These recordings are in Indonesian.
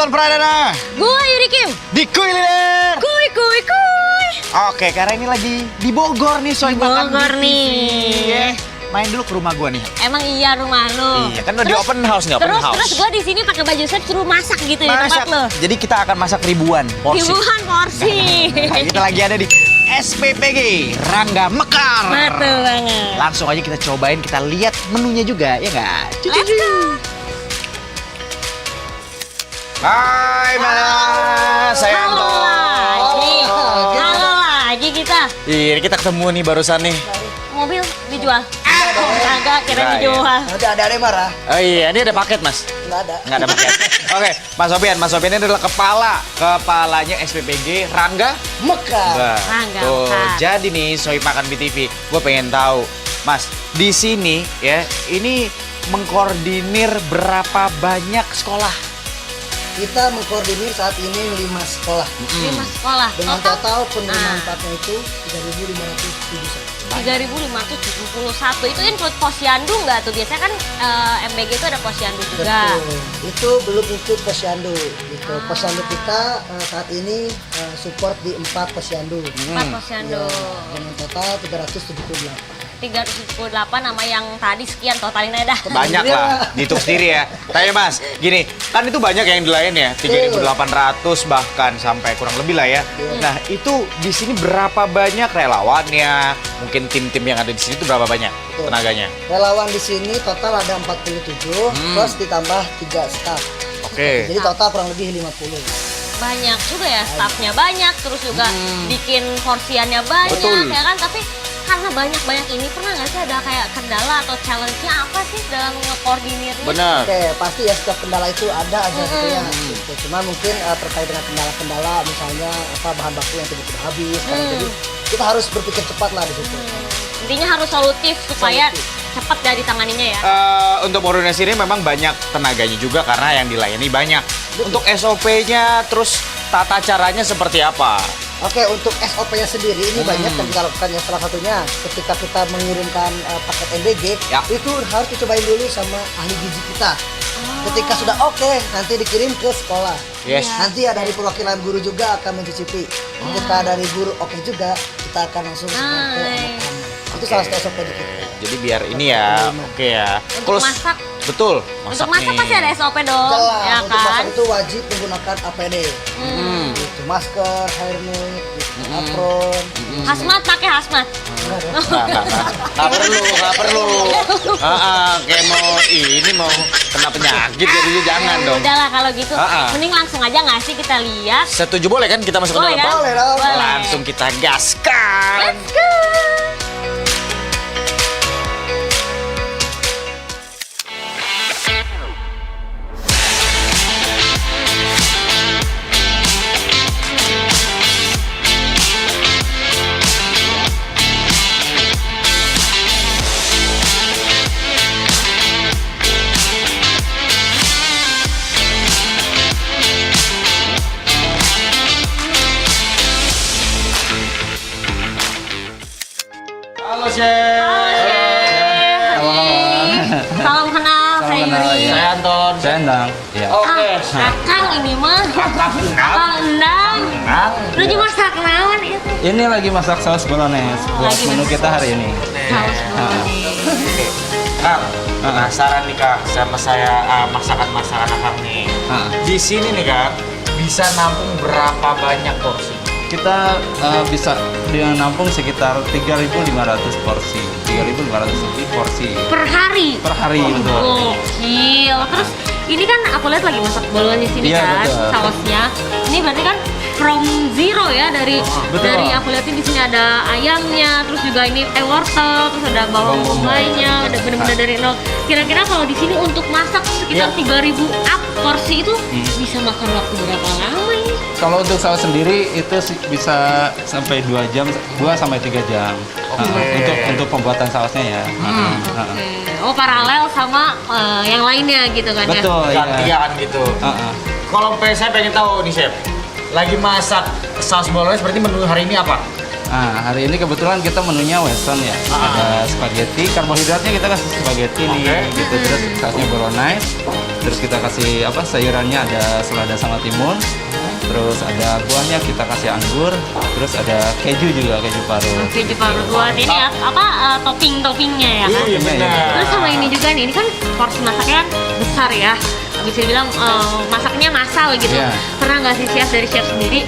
Anton Pradana. Gue Yuri Kim. Di Kuliner. Kuy. Oke, karena ini lagi di Bogor nih, Soy makan Bogor di TV. nih. Main dulu ke rumah gua nih. Emang iya rumah lu. Iya, kan udah di open house nih, open house. Terus gue di sini pakai baju set suruh masak gitu ya tempat lo. Jadi kita akan masak ribuan porsi. Ribuan porsi. Nah, kita lagi ada di SPPG Rangga Mekar. Betul banget. Langsung aja kita cobain, kita lihat menunya juga, ya nggak? Let's go. Hai Mas, saya Halo lagi. Halo lagi kita. Iya, kita ketemu nih barusan nih. Mobil dijual. Kagak kira Nah, dijual. Ada yang marah? Oh iya, ini ada paket Mas. Nggak ada paket. Oke, Mas Sofian ini adalah kepalanya SPPG Rangga Mekar. Rangga Tuh, Mekar. jadi nih Soy Makan BTV, gue pengen tahu, Mas, di sini ya, ini mengkoordinir berapa banyak sekolah? Kita mengkoordinir saat ini 5 sekolah. 5 sekolah. Dengan total penerimaan Ah. empatnya itu 3.571. 3.571 itu include posyandu nggak tuh? Biasanya kan MBG itu ada posyandu juga. Betul. Itu belum ikut posyandu. Gitu. Posyandu kita saat ini support di 4 posyandu. 4 posyandu. Dengan total 378. 378 sama yang tadi sekian totalin aja dah. Banyak lah, dihitung sendiri ya. Tanya Mas, gini, kan itu banyak yang di lain ya, 3.800 bahkan sampai kurang lebih lah ya. Nah, itu di sini berapa banyak relawannya? Mungkin tim-tim yang ada di sini itu berapa banyak Betul. tenaganya? Relawan di sini total ada 47, plus ditambah 3 staff. Oke. Jadi total kurang lebih 50. Banyak juga ya, staffnya banyak, terus juga bikin porsiannya banyak, Betul. ya kan? Tapi karena banyak-banyak ini, pernah nggak sih ada kayak kendala atau challenge-nya apa sih dalam ngekoordinirnya? Benar. Oke, pasti ya setiap kendala itu ada aja gitu ya. Gitu. Cuma mungkin terkait dengan kendala-kendala, misalnya bahan baku yang tiba-tiba habis, kan. Jadi kita harus berpikir cepat lah di situ. Intinya harus solutif supaya cepat dari tanganinya ya. Untuk koordinasi ini memang banyak tenaganya juga karena yang dilayani banyak. Untuk SOP-nya, terus tata caranya seperti apa? Oke, untuk SOP-nya sendiri ini banyak yang kita lakukan. Yang salah satunya ketika kita mengirimkan paket MBG, Ya. itu harus dicobain dulu sama ahli gizi kita. Ketika sudah oke, nanti dikirim ke sekolah. Yes. Nanti ada dari perwakilan guru juga akan mencicipi. Ketika dari guru oke juga, kita akan langsung sebar ke anak-anak. Itu salah satu SOP di kita. Jadi biar ini ya, oke ya. Untuk masak. Betul, Untuk masak nih. pasti ada SOP dong, Jelas, ya untuk kan? masak itu wajib menggunakan APD. Gitu, masker, hairnet, gitu, apron. Hazmat pakai hazmat. Nggak perlu. Kayak mau kena penyakit jadinya jangan dong. Udahlah kalau gitu, mending langsung aja nggak sih kita lihat. Setuju boleh kan kita masuk ke Boleh dalam? kan? Boleh dong. Boleh. Langsung kita gaskan. Let's go. Halo Chef. Salam kenal, saya Yuri. Saya Anton. Saya Endang. Iya. Oke. Kakang ini mah. Kakang Endang. Lu juga masak naon itu? Ini lagi masak saus bolognese buat Lagi menu masak kita hari ini. Saus bolognese. Kang, penasaran nih Kang sama saya masakan-masakan Akang nih. Di sini nih Kang, bisa nampung berapa banyak porsi? Kita bisa nampung sekitar 3.500 porsi. 3.500 lebih porsi Per hari. per hari betul. Gokil. Terus ini kan aku lihat lagi masak bolognese sini Iya, kan, betul. sausnya. Ini berarti kan from zero ya dari aku lihatin di sini ada ayamnya, terus juga ini wortel, terus ada bawang bombaynya, udah bener-bener dari nol. Kira-kira kalau di sini untuk masak sekitar 3.000 up porsi itu bisa makan waktu berapa lama ini? Kalau untuk saus sendiri itu bisa sampai 2 jam, 2 sampai 3 jam. Untuk pembuatan sausnya ya. Oh, paralel sama yang lainnya gitu kan ya? Betul ya. Gantian gitu. Kalau saya pengen tahu nih Chef, lagi masak saus bolognese berarti menu hari ini apa? Nah, hari ini kebetulan kita menunya western ya. Ada spaghetti, karbohidratnya kita kasih spaghetti nih, gitu. Terus sausnya bolognese. Terus kita kasih sayurannya ada selada sama timun. Terus ada buahnya kita kasih anggur. Terus ada keju juga, keju parut. Keju parut buat ini topping-toppingnya ya kan? Iya, benar. Terus sama ini juga nih, ini kan porsi masaknya kan besar ya. Bisa dibilang masaknya massal gitu. Iya. Pernah nggak sih dari chef sendiri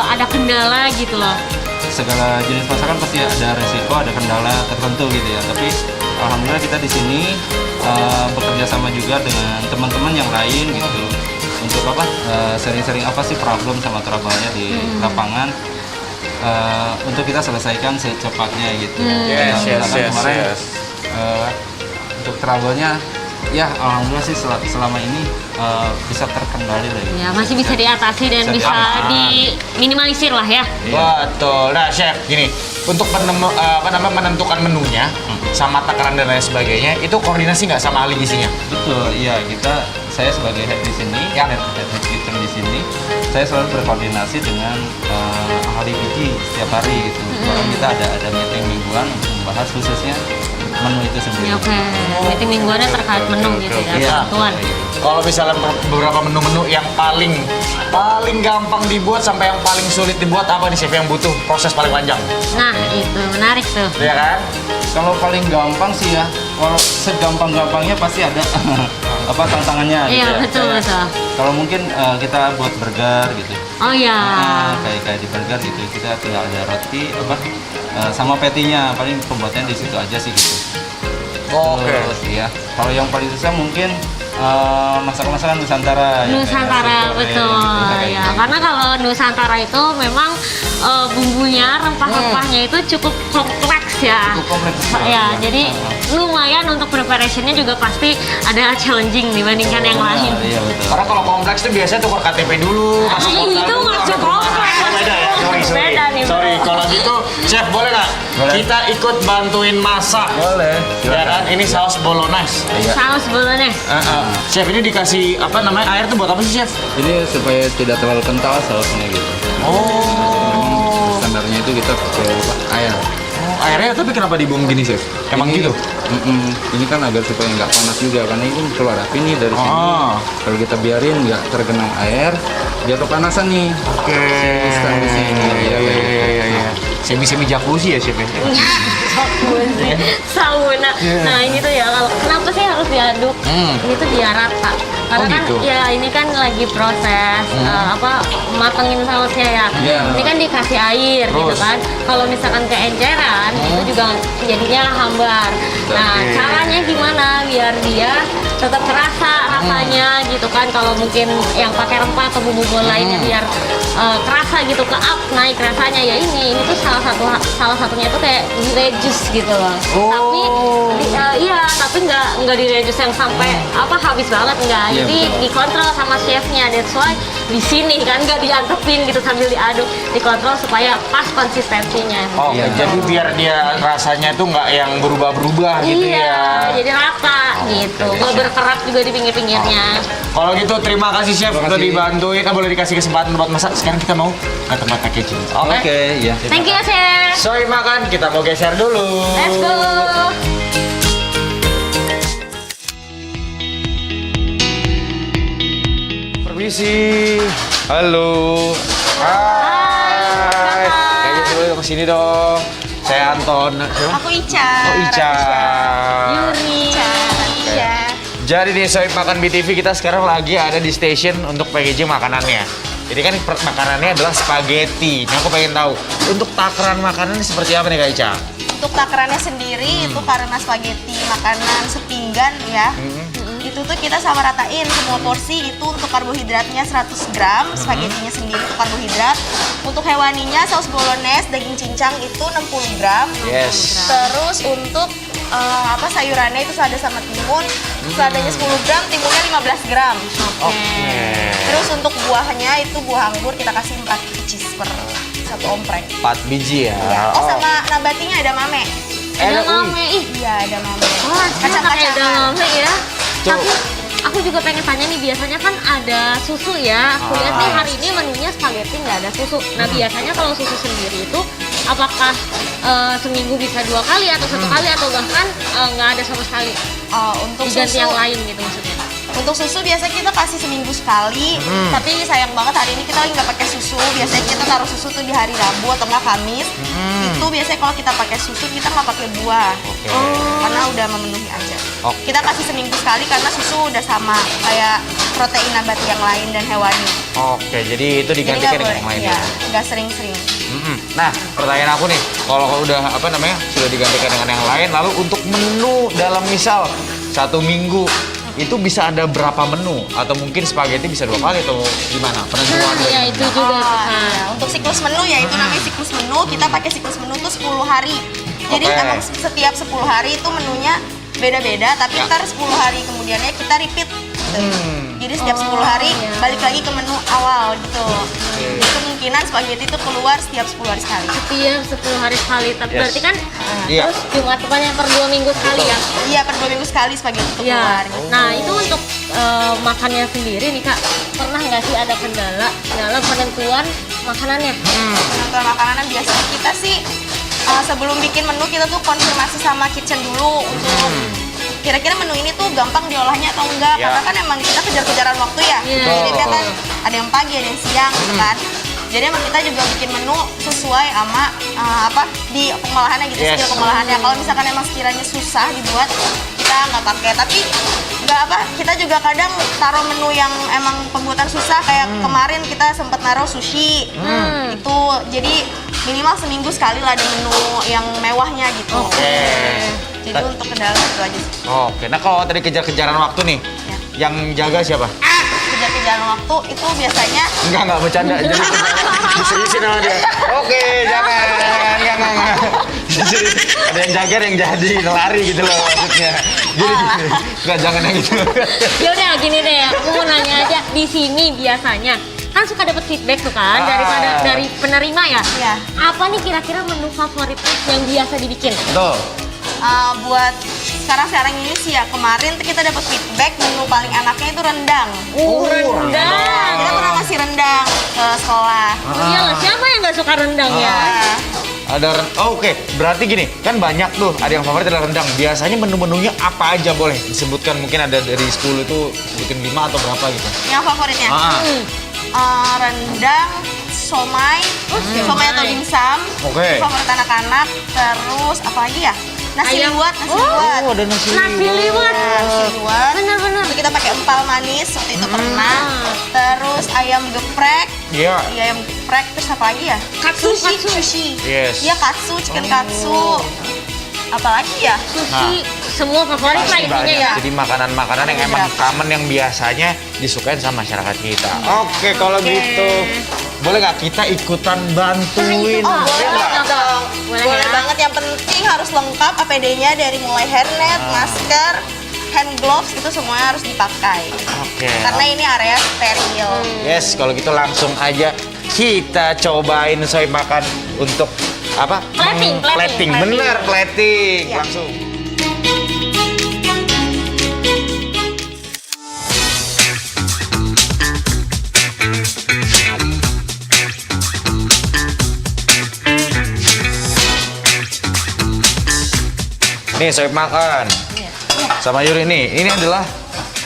ada kendala gitu loh? Segala jenis masakan pasti ada resiko, ada kendala tertentu gitu ya. Tapi alhamdulillah kita di sini bekerja sama juga dengan teman-teman yang lain gitu. Untuk sering-sering apa sih problem sama trouble-nya di lapangan, untuk kita selesaikan secepatnya gitu. Yes, yes, Misalkan yes, kemarin yes. untuk trouble-nya ya alhamdulillah sih selama ini bisa terkendali lah gitu. Ya masih bisa diatasi dan Bisa bisa diatasi. diminimalisir lah ya. Betul. Nah, Chef, gini, untuk menentukan menunya sama takaran dan lain sebagainya, itu koordinasi nggak sama ahli gizinya? Betul, iya saya sebagai head di sini, Ya. head kitchen di sini, saya selalu berkoordinasi dengan ahli gizi setiap hari gitu. Bahkan kita ada meeting mingguan untuk membahas khususnya menu itu sendiri. Ya, oke. Meeting mingguannya terkait menu gitu ya, Iya. bantuan. Kalau misalnya beberapa menu-menu yang paling gampang dibuat sampai yang paling sulit dibuat, apa nih Chef yang butuh proses paling panjang? Nah itu menarik tuh. Ya kan? Kalau paling gampang sih ya, kalau segampang-gampangnya pasti ada tantangannya gitu Iya ya. betul betul. Kalau mungkin kita buat burger gitu. Oh ya. Kayak di burger gitu, kita tinggal ada roti sama patty-nya, paling pembuatannya di situ aja sih gitu. Oke. Terus ya, kalau yang paling susah mungkin masakan Nusantara. Nusantara ya, betul ya, karena kalau Nusantara itu memang bumbunya, rempah-rempahnya itu cukup kompleks ya. Cukup kompleks. Ya, jadi lumayan untuk preparationnya juga pasti ada challenging dibandingkan yang lain. Iya betul. Karena kalau kompleks itu biasanya tukar KTP dulu, masuk portal Itu dulu, masuk sampai kompleks. Oh, beda ya? Sorry. Beda nih, bro. Sorry, kalau gitu, Chef boleh nggak? Boleh. Kita ikut bantuin masak. Boleh. Ya kan? Ini saus bolognese. Saus bolognese. Chef, ini dikasih air tuh buat apa sih, Chef? Ini supaya tidak terlalu kental sausnya gitu. Oh. Standarnya itu kita pakai air. Airnya tapi kenapa dibuang gini, Chef? Emang Ini- gitu? Ini kan agar supaya nggak panas juga, karena ini keluar api nih dari sini. Oh. Kalau kita biarin nggak tergenang air, dia kepanasan nih. Oke. Instan di sini. Iya. Semi-semi jacuzzi ya, Chef? Sauna. Nah ini tuh ya, kalau kenapa sih harus diaduk? Ini tuh biar rata. Karena kan gitu? ya ini kan lagi proses matengin sausnya ya. Iya. Ini kan dikasih air gitu Terus? kan. Kalau misalkan keenceran itu juga jadinya hambar. Nah caranya gimana biar dia tetap terasa rasanya gitu kan. Kalau mungkin yang pakai rempah atau bumbu lainnya biar kerasa gitu, naik rasanya ya ini tuh salah satunya itu kayak direjus gitu loh. Tapi tapi nggak direjus yang sampai habis banget enggak. Iya, Jadi betul. dikontrol sama chefnya. That's why di sini kan nggak diantepin gitu sambil diaduk, dikontrol supaya pas konsistensinya. Oh, Iya. jadi biar dia rasanya tuh nggak yang berubah-berubah gitu Iya, ya. jadi rata gitu. Nggak berkerak juga di pinggir-pinggirnya. Kalau gitu terima kasih Chef Terima udah kasih. dibantuin. Boleh dikasih kesempatan buat masak. Sekarang kita mau ke tempat packaging. Oke. iya. Thank you ya, chef. Sorry makan, kita mau geser dulu. Let's go. Permisi. Halo. Hai. Kayaknya dulu ke sini dong. Saya Anton. Aku Ica. Oh, Ica. Yuri. Iya. Jadi di Sohib Makan BTV kita sekarang lagi ada di station untuk packaging makanannya. Jadi kan makanannya adalah spaghetti. Nah, aku pengen tahu untuk takaran makanannya seperti apa nih Kak Ica? Untuk takarannya sendiri itu karena spaghetti makanan sepinggan ya. Itu tuh kita sama ratain semua porsi itu untuk karbohidratnya 100 gram, spagettinya sendiri itu karbohidrat. Untuk hewaninya saus bolognese daging cincang itu 60 gram. Yes. Terus untuk sayurannya itu selada sama timun, seladanya 10 gram, timunnya 15 gram. Oke. Terus untuk buahnya itu buah anggur kita kasih 4 biji per satu ompreng. 4 biji ya. Ya. Oh sama nabatinya ada mame. Ada wih. mame. Ih, Iya ada mame. wah, kacang-kacangan. Ada mame ya. Tuh. Tapi aku juga pengen tanya nih, biasanya kan ada susu ya. Aku lihat nih hari ini menunya spaghetti nggak ada susu. Nah biasanya kalau susu sendiri itu apakah seminggu bisa 2 kali atau 1 kali atau bahkan nggak ada sama sekali? Untuk Diganti susu yang lain gitu maksudnya. Untuk susu biasa kita kasih seminggu sekali, tapi sayang banget hari ini kita lagi nggak pakai susu. Biasanya kita taruh susu tuh di hari Rabu atau nggak Kamis. Itu biasanya kalau kita pakai susu kita nggak pakai buah, karena udah memenuhi aja. Kita kasih seminggu sekali karena susu udah sama kayak protein nabati yang lain dan hewani. Oke, jadi itu digantikan dengan yang lain ya, ya. nggak sering-sering. Nah, pertanyaan aku nih, kalau udah sudah digantikan dengan yang lain, lalu untuk menu dalam misal 1 minggu itu bisa ada berapa menu? Atau mungkin spaghetti bisa 2 kali atau gimana? Penentuan Ya itu juga tuh, Kak. Ya, untuk siklus menu ya itu namanya siklus menu. Kita pakai siklus menu tuh 10 hari. Jadi Oke. emang setiap 10 hari itu menunya beda-beda, tapi ntar 10 hari kemudiannya kita repeat gitu. Jadi setiap 10 hari balik lagi ke menu awal gitu. Jadi kemungkinan spaghetti itu keluar setiap 10 hari sekali. Setiap 10 hari sekali. Tapi Yes. berarti kan Iya. terus Jumat depan yang per 2 minggu sekali ya. Iya, per 2 minggu sekali spaghetti itu keluar. Iya. Nah itu untuk makannya sendiri nih Kak, pernah nggak sih ada kendala dalam penentuan makanannya? Penentuan makanan biasanya kita sih sebelum bikin menu kita tuh konfirmasi sama kitchen dulu untuk kira-kira menu ini tuh gampang diolahnya atau enggak, Ya. karena kan emang kita kejar-kejaran waktu ya. Iya. Jadi dia kan ada yang pagi, ada yang siang gitu kan. Jadi emang kita juga bikin menu sesuai sama di pengolahannya gitu, Yes. skill pengolahannya. Kalau misalkan emang sekiranya susah dibuat, kita nggak pakai. Tapi kita juga kadang taruh menu yang emang pembuatan susah, kayak kemarin kita sempat naruh sushi. Itu jadi minimal seminggu sekali lah ada menu yang mewahnya gitu. Jadi untuk kendala itu aja sih. Oke, nah kalau tadi kejar-kejaran waktu nih, Ya. yang jaga siapa? Kejar-kejaran waktu itu biasanya Enggak bercanda. Jadi diseriusin sama dia. Oke, jangan. Enggak. Ada yang jaga, ada yang jadi lari gitu loh maksudnya. Gini. Enggak, jangan yang gitu. Ya udah gini deh, aku mau nanya aja di sini biasanya kan suka dapat feedback tuh kan dari penerima ya. Iya. Apa nih kira-kira menu favorit yang biasa dibikin? Tuh. buat sekarang ini sih ya, kemarin tuh kita dapat feedback menu paling enaknya itu rendang. Rendang. Kita pernah ngasih rendang ke sekolah. Iyalah, siapa yang nggak suka rendang ya? Oke, berarti gini, kan banyak tuh, ada yang favorit adalah rendang. Biasanya menu-menunya apa aja boleh disebutkan, mungkin ada dari 10 itu bikin 5 atau berapa gitu. Yang favoritnya? Rendang, somai atau dimsum. Oke. Favorit anak-anak. Terus apa lagi ya? Nasi Ayam. liwet. Oh, ada nasi Nasi liwet. Nasi liwet. Bener-bener. Itu kita pakai empal manis, waktu itu pernah. Terus ayam geprek. Iya. Iya, ayam geprek. Terus apa lagi ya? Katsu. Sushi. Yes. Iya, katsu, chicken katsu. Apalagi ya? Sushi, semua favorit lah Pasti intinya banyak. ya. Jadi makanan-makanan yang emang common yang biasanya disukain sama masyarakat kita. Oke, kalau gitu boleh nggak kita ikutan bantuin? Oh, boleh nggak? banget dong. Boleh Boleh ya? banget. Yang penting harus lengkap APD-nya dari mulai hairnet, masker, hand gloves, itu semuanya harus dipakai. Oke. Karena ini area steril. Yes, kalau gitu langsung aja kita cobain soy makan untuk apa? Plating. Bener, plating. Iya. Langsung. Nih, soy makan. Sama Yuri nih, ini adalah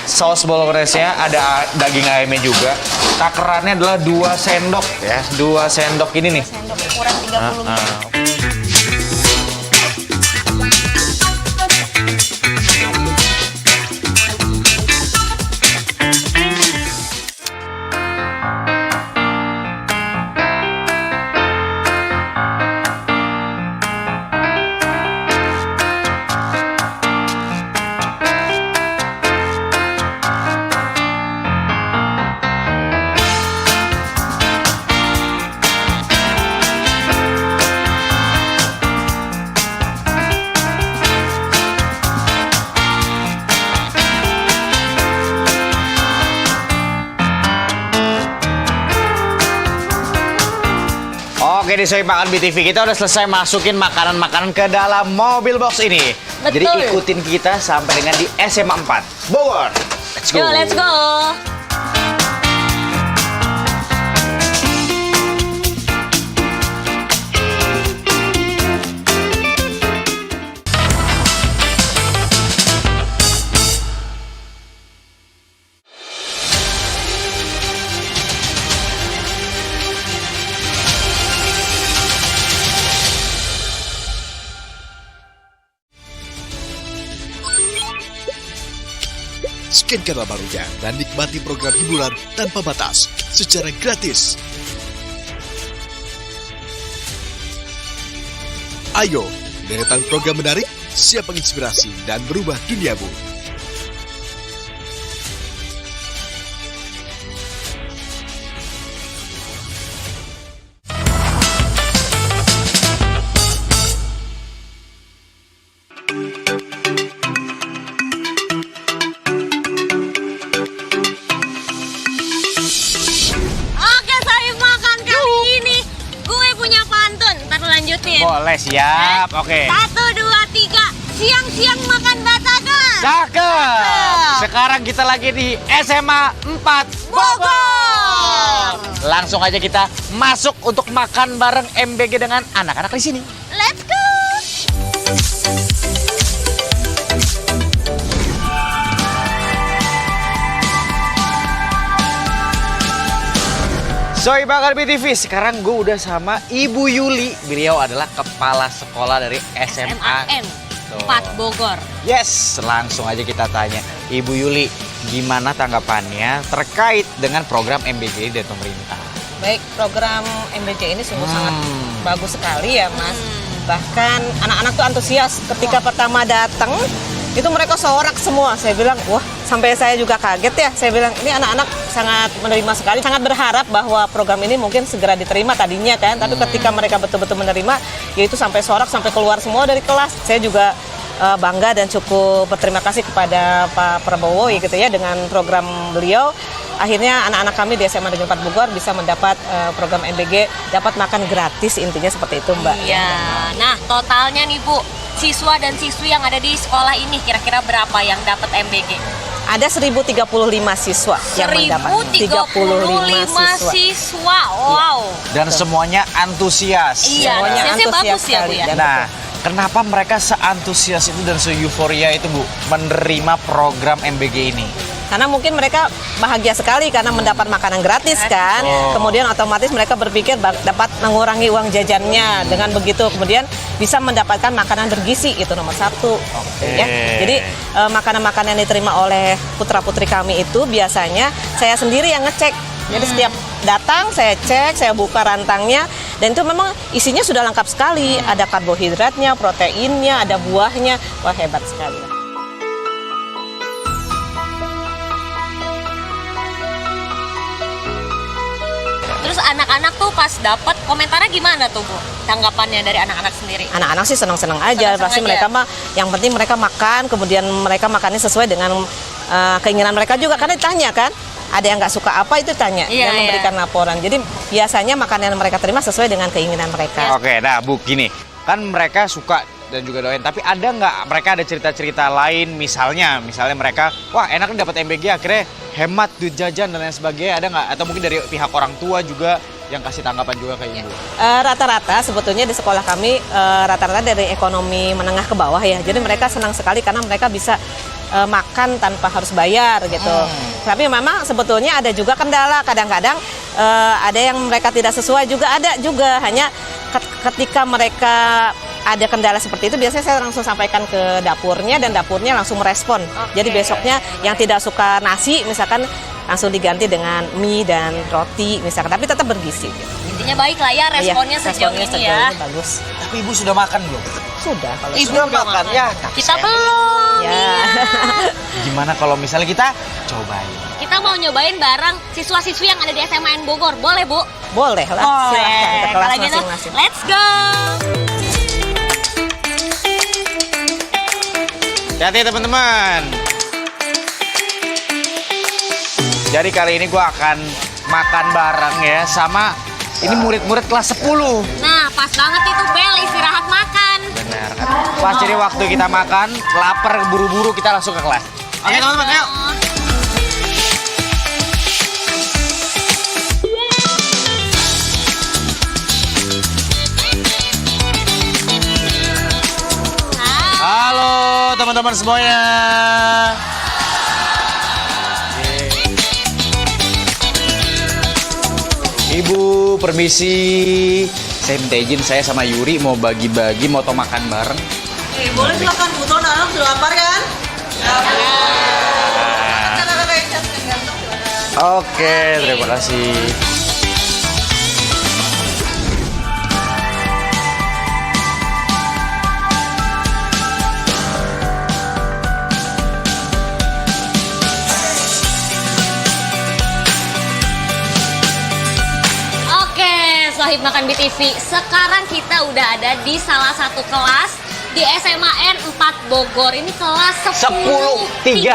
saus bolognese-nya, ada daging ayamnya juga. Takarannya adalah 2 sendok ya, 2 sendok ini nih. Sendok ukuran 30 gram. Oke, di Soy Makan BTV kita udah selesai masukin makanan-makanan ke dalam mobil box ini. Betul. Jadi ikutin kita sampai dengan di SMA 4 Bogor. Let's go. Yo, let's go. scan kanal barunya dan nikmati program hiburan tanpa batas secara gratis. Ayo, deretan program menarik, siap menginspirasi dan berubah duniamu. Oke, saya makan kali ini. Gue punya pantun. Ntar lu lanjutin. Boleh, siap. Oke. 1, 2, 3. Siang-siang makan batakan. Cakep. Sekarang kita lagi di SMA 4 Bogor. Langsung aja kita masuk untuk makan bareng MBG dengan anak-anak di sini. Let's go. Soy Bakar BTV, sekarang gue udah sama Ibu Yuli. Beliau adalah kepala sekolah dari SMA SMAN 4 Bogor. Yes, langsung aja kita tanya. Ibu Yuli, gimana tanggapannya terkait dengan program MBG dari pemerintah? Baik, program MBJ ini sungguh sangat bagus sekali ya, Mas. Bahkan anak-anak tuh antusias ketika pertama datang, itu mereka sorak semua. Saya bilang, wah, sampai saya juga kaget ya. Saya bilang, ini anak-anak sangat menerima sekali, sangat berharap bahwa program ini mungkin segera diterima tadinya kan. Tapi ketika mereka betul-betul menerima, yaitu sampai sorak, sampai keluar semua dari kelas. Saya juga bangga dan cukup berterima kasih kepada Pak Prabowo gitu ya, dengan program beliau. Akhirnya anak-anak kami di SMA Negeri 4 Bogor bisa mendapat program MBG, dapat makan gratis, intinya seperti itu, Mbak. Iya. Nah, totalnya nih Bu, siswa dan siswi yang ada di sekolah ini kira-kira berapa yang dapat MBG? Ada 1035 siswa yang mendapat. 1035 siswa. Wow. Dan semuanya antusias. Iya, Semuanya antusiasnya antusias bagus ya Bu sekali. ya. Dan Nah, kenapa mereka seantusias itu dan se-euforia itu, Bu, menerima program MBG ini? karena mungkin mereka bahagia sekali karena mendapat makanan gratis kan. Kemudian otomatis mereka berpikir dapat mengurangi uang jajannya. Dengan begitu kemudian bisa mendapatkan makanan bergizi, itu nomor satu. Ya. Jadi makanan-makanan yang diterima oleh putra-putri kami itu biasanya saya sendiri yang ngecek. Jadi setiap datang saya cek, saya buka rantangnya, dan itu memang isinya sudah lengkap sekali. Ada karbohidratnya, proteinnya, ada buahnya. Wah, hebat sekali. Terus anak-anak tuh pas dapat komentarnya gimana tuh Bu? Tanggapannya dari anak-anak sendiri? Anak-anak sih senang-senang aja. Senang-senang Pasti aja. mereka mah, yang penting mereka makan, kemudian mereka makannya sesuai dengan keinginan mereka juga. Karena ditanya kan, ada yang nggak suka apa itu tanya, Iya, dan memberikan laporan. Jadi biasanya makanan yang mereka terima sesuai dengan keinginan mereka. Oke, nah Bu, gini, kan mereka suka dan juga doain, tapi ada nggak mereka ada cerita-cerita lain, misalnya mereka, wah enak nih dapat MBG akhirnya hemat duit jajan dan lain sebagainya, ada nggak? Atau mungkin dari pihak orang tua juga yang kasih tanggapan juga ke Ibu? Rata-rata sebetulnya di sekolah kami rata-rata dari ekonomi menengah ke bawah ya. Jadi mereka senang sekali karena mereka bisa makan tanpa harus bayar gitu. Tapi memang sebetulnya ada juga kendala, kadang-kadang ada yang mereka tidak sesuai juga, ada juga. Hanya ketika mereka ada kendala seperti itu, biasanya saya langsung sampaikan ke dapurnya dan dapurnya langsung merespon. Jadi besoknya yang tidak suka nasi misalkan langsung diganti dengan mie dan roti misalkan, tapi tetap bergizi. Intinya baik lah ya responnya sejauh ini ya. Bagus. Tapi Ibu sudah makan belum? Sudah. Kalau Ibu udah makan ya. Kita belum. Ya. Gimana kalau misalnya kita cobain? Kita mau nyobain bareng siswa-siswi yang ada di SMAN Bogor. Boleh Bu? Boleh lah, silahkan ke kelas Kalau gitu, masing-masing. let's go. Hati-hati teman-teman. Jadi kali ini gue akan makan bareng ya sama ini murid-murid kelas 10. Nah, pas banget itu bel istirahat makan. Benar kan? Pas jadi waktu kita makan, lapar buru-buru kita langsung ke kelas. Oke teman-teman, ayo. Halo teman-teman semuanya. Ibu, permisi. Saya minta izin, saya sama Yuri mau bagi-bagi, mau makan bareng. Boleh silakan, Bu Ton, anak sudah lapar kan? Oke, terima kasih. Sohib Makan BTV, sekarang kita udah ada di salah satu kelas di SMAN 4 Bogor. Ini kelas 10-3.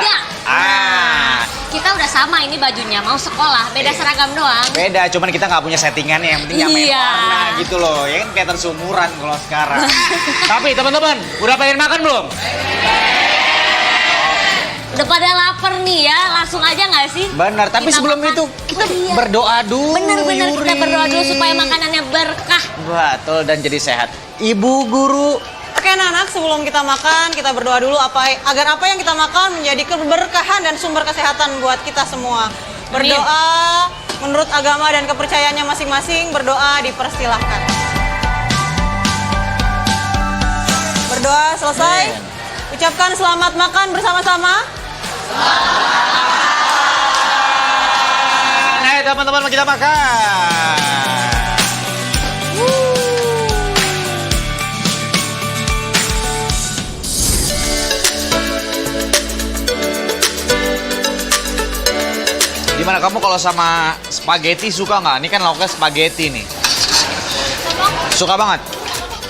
Kita udah sama ini bajunya, mau sekolah, beda seragam doang. Beda, cuman kita nggak punya settingannya, yang penting nyamain warna gitu loh. Ya kan kayak seumuran kalau sekarang. Tapi teman-teman, udah pengen makan belum? Udah pada lapar nih ya, langsung aja nggak sih? Benar, tapi Kita sebelum makan. itu kita berdoa dulu. Bener-bener kita Yuri. berdoa dulu supaya makanannya berkah. Betul, dan jadi sehat. Ibu guru. Oke anak-anak, sebelum kita makan, kita berdoa dulu agar apa yang kita makan menjadi keberkahan dan sumber kesehatan buat kita semua. Berdoa menurut agama dan kepercayaannya masing-masing, berdoa dipersilahkan. Berdoa selesai, ucapkan selamat makan bersama-sama. Ayo teman-teman, kita makan. Gimana kamu kalau sama spaghetti suka nggak? Ini kan lauknya spaghetti nih. Suka banget.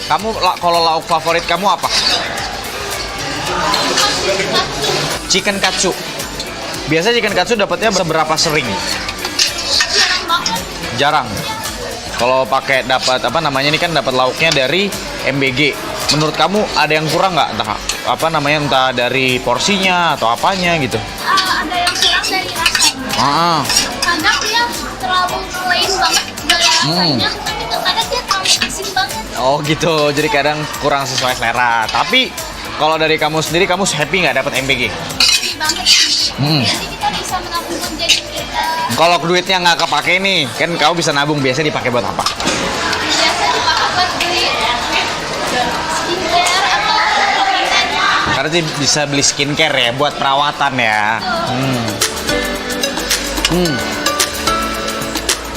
Kamu kalau lauk favorit kamu apa? Chicken katsu. Biasa chicken katsu dapatnya seberapa sering? Jarang. Kalau pakai dapat apa namanya ini kan dapat lauknya dari MBG. Menurut kamu ada yang kurang nggak? Entah apa namanya, entah dari porsinya atau apanya gitu? Ada yang kurang dari rasanya. Kadang dia terlalu plain banget dari rasanya, tapi kadang dia terlalu asin banget. Oh gitu, jadi kadang kurang sesuai selera. Tapi kalau dari kamu sendiri, kamu happy nggak dapat MBG? Asin banget. Jadi kita bisa menabung budget kita. Kalau duitnya nggak kepake nih, kan kamu bisa nabung. Biasanya dipakai buat apa? Biasa dipakai buat beli skincare atau supplement. Karena bisa beli skincare ya, buat perawatan ya.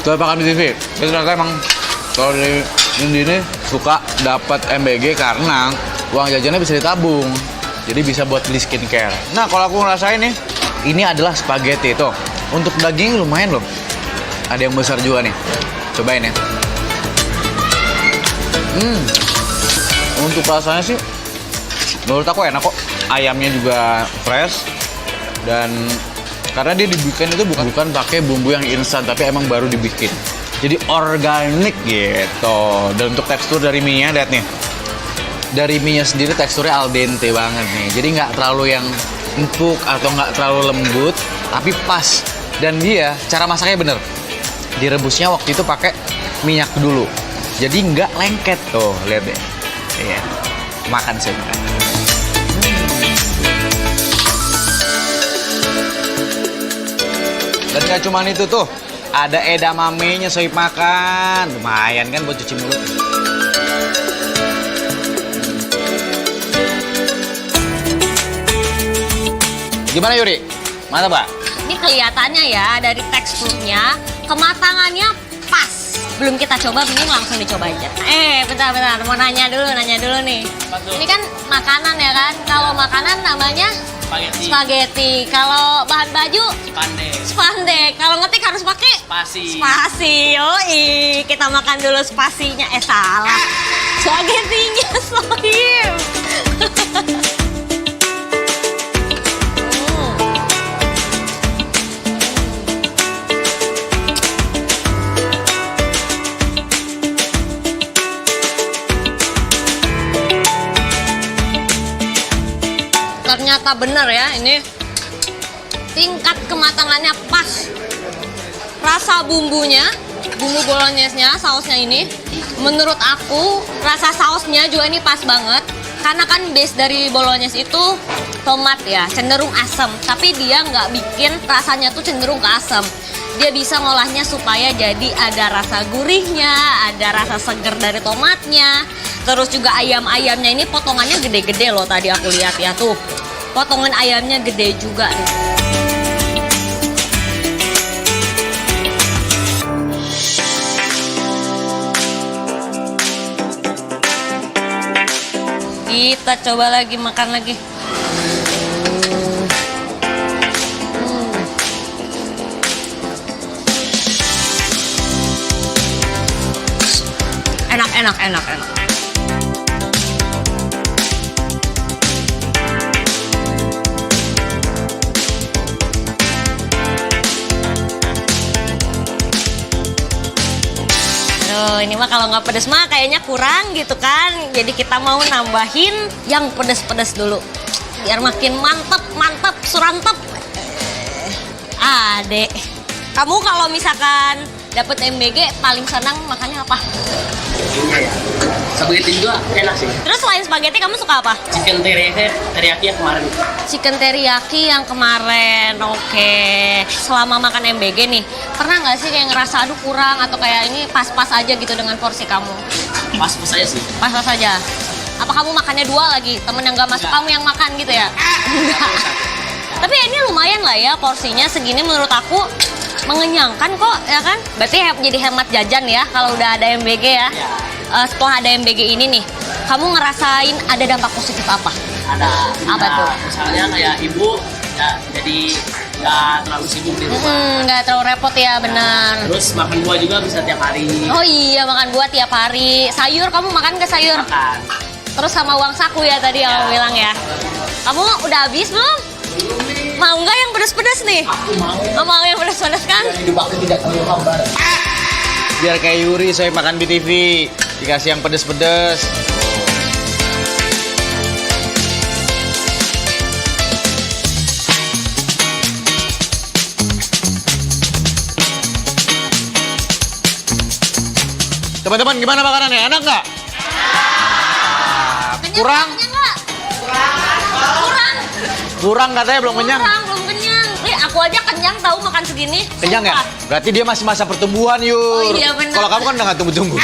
Kalau makan di TV, itu ternyata emang kalau dari ini suka dapat MBG karena uang jajannya bisa ditabung. Jadi bisa buat beli skincare. Nah kalau aku ngerasain nih, ini adalah spaghetti tuh. Untuk daging lumayan loh. Ada yang besar juga nih. Cobain ya. Untuk rasanya sih, menurut aku enak kok. Ayamnya juga fresh. Dan karena dia dibikin itu bukan pakai bumbu yang instan, tapi emang baru dibikin. Jadi organik gitu. Dan untuk tekstur dari mie-nya, lihat nih. Dari mie-nya sendiri teksturnya al dente banget nih. Jadi nggak terlalu yang empuk atau nggak terlalu lembut, tapi pas. Dan dia cara masaknya bener. Direbusnya waktu itu pakai minyak dulu. Jadi nggak lengket tuh, lihat deh. Iya. Makan sih makan. Dan gak cuman itu tuh, ada edamamenya Sohib makan. Lumayan kan buat cuci mulut. Gimana Yuri? Mantap Pak? Ini kelihatannya ya dari teksturnya, kematangannya pas. Belum kita coba, mending langsung dicoba aja. Bentar, mau nanya dulu nih. Ini kan makanan ya kan? Kalau makanan namanya spaghetti. Kalau bahan baju spandek. Kalau ngetik harus pakai spasi. Yoi, kita makan dulu spasinya. Salah. Spaghettinya Sohib. Ternyata bener ya, ini tingkat kematangannya pas. Rasa bumbunya, bumbu bolognese-nya, sausnya ini, menurut aku rasa sausnya juga ini pas banget. Karena kan base dari bolognese itu tomat ya, cenderung asam. Tapi dia nggak bikin rasanya tuh cenderung ke asam. Dia bisa ngolahnya supaya jadi ada rasa gurihnya, ada rasa seger dari tomatnya. Terus juga ayam-ayamnya ini potongannya gede-gede loh, tadi aku lihat ya tuh. Potongan ayamnya gede juga nih. Kita coba lagi makan lagi. Enak. Aduh, ini mah kalau nggak pedes mah kayaknya kurang gitu kan. Jadi kita mau nambahin yang pedes-pedes dulu. Biar makin mantep, surantep. Adek, kamu kalau misalkan dapet MBG paling senang makannya apa? Spaghetti juga enak sih. Terus selain spaghetti kamu suka apa? Chicken teriyaki yang kemarin. Chicken teriyaki yang kemarin, oke. Selama makan MBG nih, pernah nggak sih kayak ngerasa aduh kurang atau kayak ini pas-pas aja gitu dengan porsi kamu? Pas-pas aja sih. Pas-pas aja. Apa kamu makannya 2 lagi? Temen yang nggak masuk kamu yang makan gitu ya? Enggak. Tapi ini lumayan lah ya porsinya segini menurut aku mengenyangkan kok ya kan? Berarti jadi hemat jajan ya kalau udah ada MBG ya. Setelah ada MBG ini nih, kamu ngerasain ada dampak positif apa? Ada. Apa tuh? Misalnya kayak ibu ya, jadi nggak terlalu sibuk di rumah. Nggak terlalu repot ya, benar. Terus makan buah juga bisa tiap hari. Oh iya, makan buah tiap hari. Sayur, kamu makan nggak sayur? Makan. Terus sama uang saku ya tadi yang kamu bilang ya. Kamu udah habis belum? Mau nggak yang pedas-pedas nih? Aku mau. Oh, mau yang pedas-pedas kan? Hidup aku tidak terlalu hambar. Biar kayak Yuri, saya makan BTV. Dikasih yang pedes-pedes. Teman-teman, gimana makanannya? Enak nggak? Kurang? Kurang katanya, belum kenyang. Belum kenyang. Aku aja kenyang tahu makan segini. Kenyang ya? Berarti dia masih masa pertumbuhan, Yur. Oh iya, benar. Kalau kamu kan udah nggak tumbuh-tumbuh.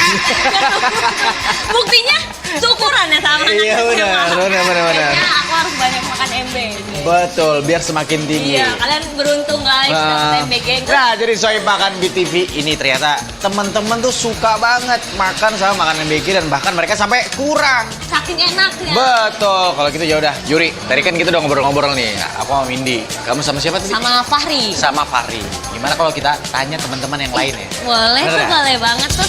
Buktinya syukuran ya sama anak Iya, benar. Kayaknya aku harus banyak makan MBG. Betul, biar semakin tinggi. Iya, kalian beruntung guys dapet MBG. Nah, jadi Soy makan BTV ini ternyata teman-teman tuh suka banget makan sama makan MBG dan bahkan mereka sampai kurang. Saking enaknya. Betul, kalau gitu ya udah. Yuri, tadi kan kita udah ngobrol-ngobrol nih. Nah, aku sama Windy. Kamu sama siapa tadi? Sama Fahri. Sama Fahri. Gimana kalau kita tanya teman-teman yang lain ya? Boleh Bener tuh, ya? boleh banget tuh.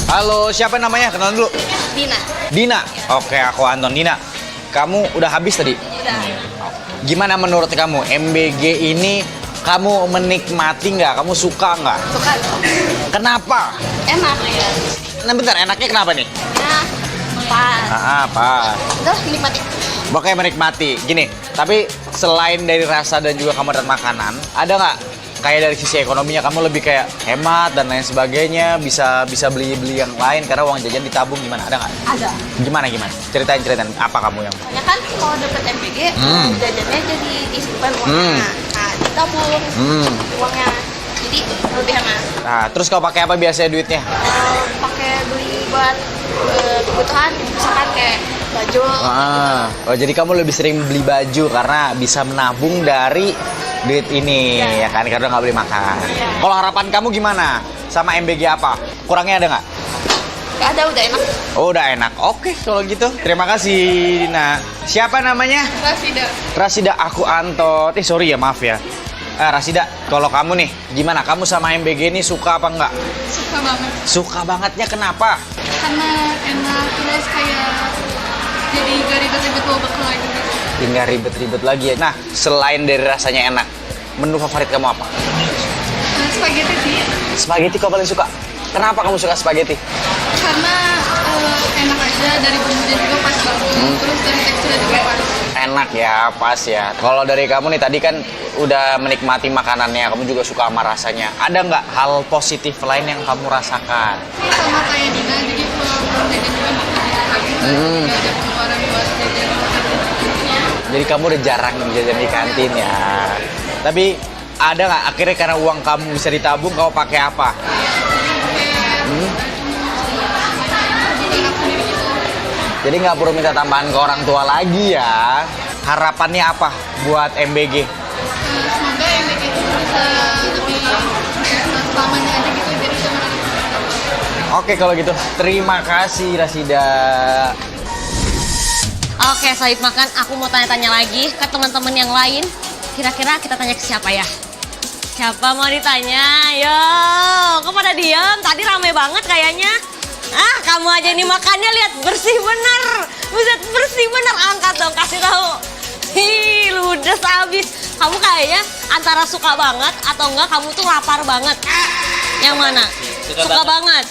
Halo, siapa namanya? Kenalan dulu. Dina. Dina. Oke, aku Anton. Dina, kamu udah habis tadi? Udah. Gimana menurut kamu MBG ini? Kamu menikmati nggak? Kamu suka nggak? Suka. Kenapa? Enak ya. Nah bentar, enaknya kenapa nih? Nah, pas. Pas. Udah nikmati. Pokoknya menikmati. Gini, tapi selain dari rasa dan juga kamu dan makanan, ada nggak kayak dari sisi ekonominya kamu lebih kayak hemat dan lain sebagainya, bisa beli yang lain karena uang jajan ditabung, gimana? Ada nggak? Ada. Gimana? Ceritain apa kamu yang? Soalnya kan kalau dapet MBG, jajannya jadi disimpan uangnya. Nah, ditabung uangnya. Jadi lebih hemat. Nah, terus kau pakai apa biasanya duitnya? Pakai beli buat kebutuhan, misalkan kayak baju. Oh, jadi kamu lebih sering beli baju karena bisa menabung dari duit ini, ya kan? Karena nggak beli makan. Kalau harapan kamu gimana? Sama MBG apa? Kurangnya ada nggak? Gak ada, udah enak. Oh, udah enak. Oke, kalau gitu. Terima kasih, Dina. Siapa namanya? Rasida. Rasida, aku Anton. Sorry ya, maaf ya. Rasida, kalau kamu nih, gimana? Kamu sama MBG ini suka apa enggak? Suka banget. Suka bangetnya kenapa? Karena enak, terus kayak jadi gak ribet-ribet bawa bekal lagi gitu. Nggak ribet-ribet lagi ya. Nah, selain dari rasanya enak, menu favorit kamu apa? Spaghetti sih. Spaghetti kau paling suka. Kenapa kamu suka spaghetti? Karena enak aja, dari bumbunya juga pas banget. Terus dari teksturnya juga pas. Enak ya, pas ya. Kalau dari kamu nih, tadi kan udah menikmati makanannya, kamu juga suka sama rasanya. Ada nggak hal positif lain yang kamu rasakan? Sama kayak Dina, jadi kalau jajan juga nggak ada pengeluaran buat jajan. Jadi kamu udah jarang jajan di kantin ya. Tapi ada nggak akhirnya karena uang kamu bisa ditabung, kamu pakai apa? Jadi nggak perlu minta tambahan ke orang tua lagi ya. Harapannya apa buat MBG? Semoga MBG itu bisa lebih selamanya aja gitu, jadi jangan ada. Oke kalau gitu, terima kasih Rasida. Oke, Sohib Makan, aku mau tanya-tanya lagi ke teman-teman yang lain. Kira-kira kita tanya ke siapa ya? Siapa mau ditanya? Yo, kok pada diam? Tadi rame banget kayaknya. Ah, kamu aja ini makannya lihat bersih bener. Buset, bersih bener. Angkat dong, kasih tahu. Hi, ludes abis. Kamu kayaknya antara suka banget atau enggak kamu tuh lapar banget. Yang mana? Suka banget.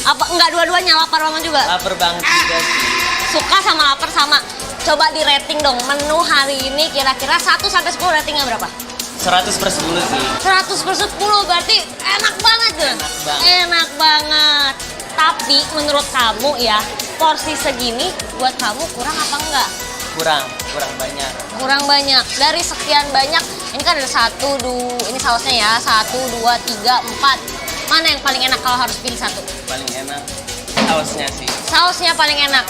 Apa enggak dua-duanya lapar banget juga? Lapar banget juga sih. Suka sama lapar sama. Coba di rating dong menu hari ini kira-kira 1 sampai 10 ratingnya berapa? 100/10 sih. 100/10 berarti enak banget tuh. Enak banget. Enak banget. Tapi menurut kamu ya, porsi segini buat kamu kurang apa enggak? Kurang banyak. Kurang banyak. Dari sekian banyak, ini kan ada 1, 2, ini sausnya ya. 1, 2, 3, 4. Mana yang paling enak kalau harus pilih satu? Paling enak sausnya sih. Sausnya paling enak.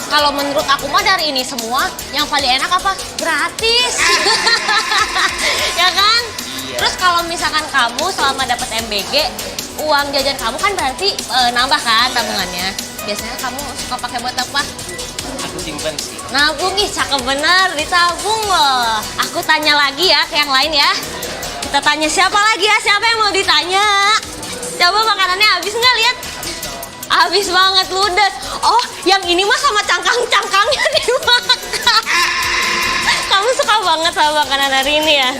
Kalau menurut aku mah dari ini semua, yang paling enak apa? Gratis. Ya kan? Iya. Terus kalau misalkan kamu selama dapat MBG, uang jajan kamu kan berarti nambah kan tabungannya. Biasanya kamu suka pakai buat apa? Aku simpen sih. Nabung, ih cakep bener, ditabung loh. Aku tanya lagi ya ke yang lain ya. Kita tanya siapa lagi ya, siapa yang mau ditanya? Coba makanannya habis nggak lihat? Habis banget, ludes. Oh, yang ini mah sama cangkang-cangkangnya dimakan. Kamu suka banget sama makanan hari ini ya?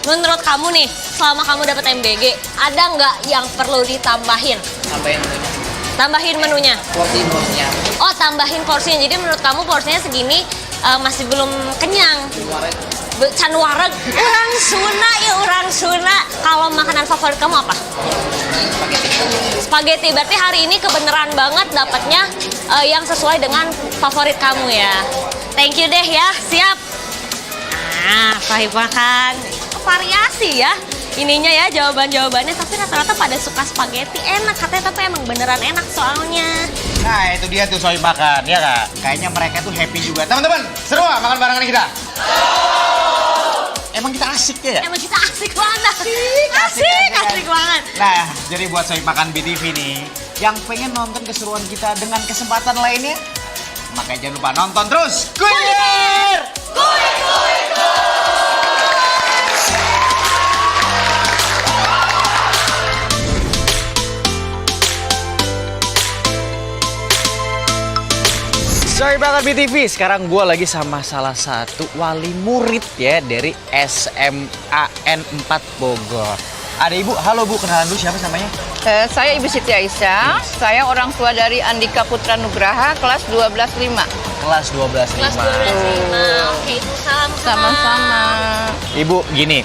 Menurut kamu nih, selama kamu dapat MBG, ada nggak yang perlu ditambahin? Tambahin menunya. Tambahin menunya? Porsinya. Oh, tambahin porsinya. Jadi menurut kamu porsinya segini masih belum kenyang? Can wareg, urang Sunda ya urang Sunda. Kalau makanan favorit kamu apa? Spaghetti. Berarti hari ini kebenaran banget dapatnya yang sesuai dengan favorit kamu ya. Thank you deh ya, siap. Nah, Sohib Makan. Variasi ya ininya ya jawaban-jawabannya, tapi rata-rata pada suka spaghetti. Enak katanya, tapi emang beneran enak soalnya. Nah itu dia tuh Sohib Makan, ya kak? Kayaknya mereka tuh happy juga. Teman-teman, seru gak makan barengan kita? Emang kita asik ya? Emang kita asik banget. Asik banget. Nah, jadi buat Sohib Makan BTV nih, yang pengen nonton keseruan kita dengan kesempatan lainnya, makanya jangan lupa nonton terus. Kuliner! Sohib Makan BTV, sekarang gue lagi sama salah satu wali murid ya dari SMAN 4 Bogor. Ada Ibu, halo Bu, kenalan dulu siapa namanya? Saya Ibu Siti Aisyah, saya orang tua dari Andika Putra Nugraha, kelas 12.5. Kelas 12.5. Kelas 12.5. Oke, itu salam Sama-sama. Ibu, gini,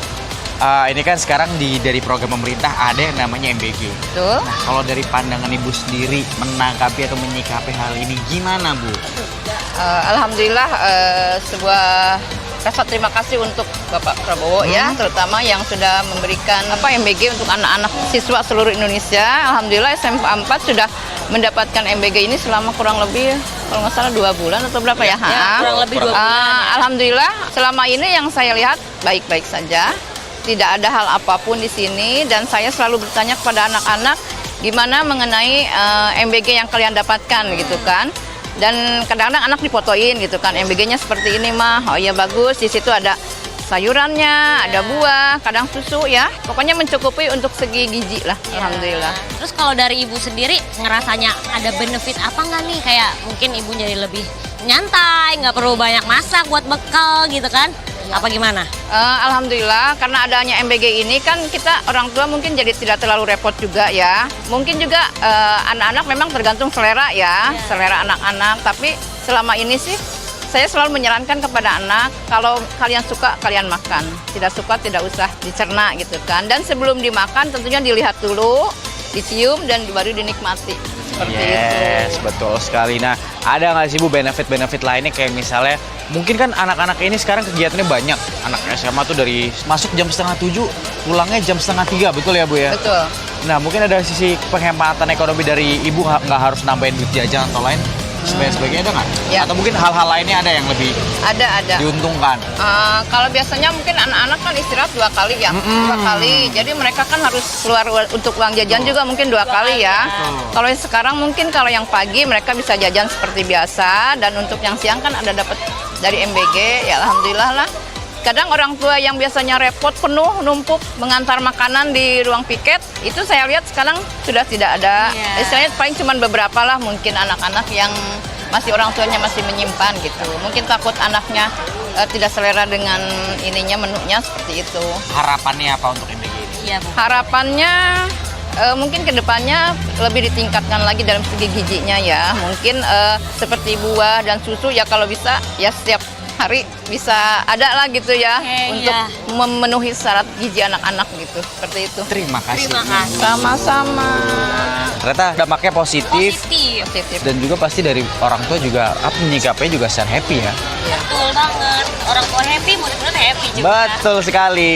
ini kan sekarang dari program pemerintah ada yang namanya MBG. Betul. Nah, kalau dari pandangan Ibu sendiri menanggapi atau menyikapi hal ini gimana, Bu? Alhamdulillah sebuah rasa terima kasih untuk Bapak Prabowo ya, terutama yang sudah memberikan MBG untuk anak-anak siswa seluruh Indonesia. Alhamdulillah SMA 4 sudah mendapatkan MBG ini selama kurang lebih kalau nggak salah 2 bulan atau berapa ya? Kurang lebih 2 bulan. Alhamdulillah selama ini yang saya lihat baik-baik saja. Tidak ada hal apapun di sini dan saya selalu bertanya kepada anak-anak gimana mengenai MBG yang kalian dapatkan gitu kan. Dan kadang-kadang anak difotoin gitu kan, MBG-nya seperti ini mah, oh iya bagus, di situ ada sayurannya, ada buah, kadang susu ya. Pokoknya mencukupi untuk segi gizi lah, alhamdulillah. Terus kalau dari Ibu sendiri ngerasanya ada benefit apa nggak nih? Kayak mungkin Ibu jadi lebih nyantai, nggak perlu banyak masak buat bekal gitu kan? Apa gimana? Alhamdulillah karena adanya MBG ini kan kita orang tua mungkin jadi tidak terlalu repot juga ya. Mungkin juga anak-anak memang tergantung selera ya, selera anak-anak. Tapi selama ini sih saya selalu menyarankan kepada anak kalau kalian suka kalian makan, tidak suka tidak usah dicerna gitu kan. Dan sebelum dimakan tentunya dilihat dulu, dicium dan baru dinikmati. Seperti Yes, itu. betul sekali. Nah, ada nggak sih Bu benefit-benefit lainnya kayak misalnya mungkin kan anak-anak ini sekarang kegiatannya banyak. Anak SMA tuh dari masuk jam 6:30, pulangnya jam 2:30, betul ya Bu ya? Betul. Nah, mungkin ada sisi penghematan ekonomi dari Ibu nggak harus nambahin duit jajan atau lain? sebagainya ada nggak? Ya. Atau mungkin hal-hal lainnya ada yang lebih Ada. diuntungkan? Kalau biasanya mungkin anak-anak kan istirahat 2 kali ya, 2 kali. Jadi mereka kan harus keluar untuk uang jajan juga mungkin 2 kali ya. Kalau yang sekarang mungkin kalau yang pagi mereka bisa jajan seperti biasa, dan untuk yang siang kan ada dapat dari MBG, ya alhamdulillah lah. Kadang orang tua yang biasanya repot penuh numpuk mengantar makanan di ruang piket, itu saya lihat sekarang sudah tidak ada. Istilahnya paling cuma beberapa lah, mungkin anak-anak yang masih orang tuanya masih menyimpan gitu. Mungkin takut anaknya tidak selera dengan ininya, menunya seperti itu. Harapannya apa untuk MBG ini? Iya, Bu. Harapannya mungkin kedepannya lebih ditingkatkan lagi dalam segi gizinya ya. Mungkin seperti buah dan susu ya, kalau bisa ya setiap hari bisa ada lah gitu ya, untuk memenuhi syarat gizi anak-anak gitu, seperti itu. Terima kasih. Terima kasih. Sama-sama. Ternyata dampaknya positif. Positif. Dan juga pasti dari orang tua juga menyikapinya juga secara happy ya. Betul banget. Orang tua happy, murid-murid happy juga. Betul sekali.